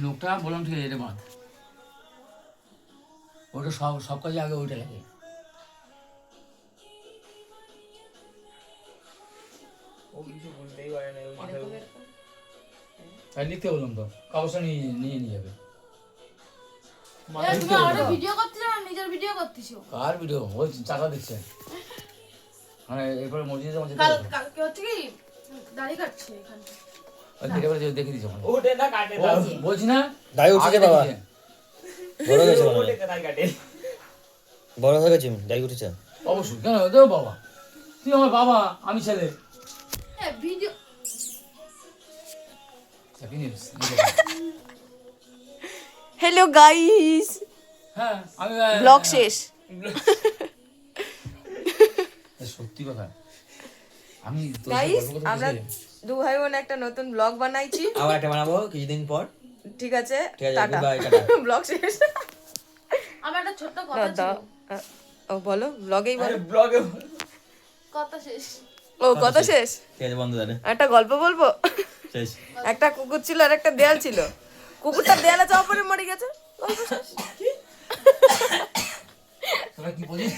লোকটা বললাম ঠিক আছে এটা বাঁধ, ওটা সব কাজে আগে ওইটা লাগে। ও কিছু বলতেই পারে না, ওর মাথায় তাই লিখতে বললাম তো, কাগজটা নিয়ে যাবে। তুমি আমাদের ভিডিও করতেছো না নিজের ভিডিও করতেছো? কার ভিডিও? ওই চাকা দিচ্ছে মানে এরপরে মসজিদে মসজিদে কালকে হচ্ছে কি দাড়ি কাটছে এখানে। দেখে দিচ্ছে ওখানে। ওঠে না কাটে ও, বলছি না দাড়ি উঠেছে আগে বাবা। দেখিয়েছে। বড় হয়ে গেছে মনে ওঠে হয়। তাই কাটে। বড় হয়ে গেছে, দাড়ি উঠেছে। অবশ্যই, কেন দেবো বাবা, তুই আমার বাবা আমি ছেলে। হ্যাঁ ভিডিও হ্যালো গাইস, হ্যাঁ আমি ব্লগ শেষ। সত্যি কথা, আমি তোর সাথে গাইস গল্প করতে আমরা বসে- দু ভাই বোন একটা নতুন ব্লগ বানাইছি, আবার একটা বানাবো কিছুদিন পর। ঠিক আছে? ঠিক আছে, টাটা। goodbye, tata. ব্লগ শেষ। আমার একটা ছোট্ট দাও, কথা ছিল। দাও। ও বলো, ব্লগেই বলো। আরে ব্লগে কথা শেষ। ও কত শেষ? ঠিক আছে বন্ধু, তাহলে একটা গল্প বলবো। শেষ। একটা কুকুর ছিল আর একটা দেয়াল ছিল, কুকুরটা দেয়ালে চাপা পড়ে মরে গেছে। গল্প শেষ। তোরা কি বলিস?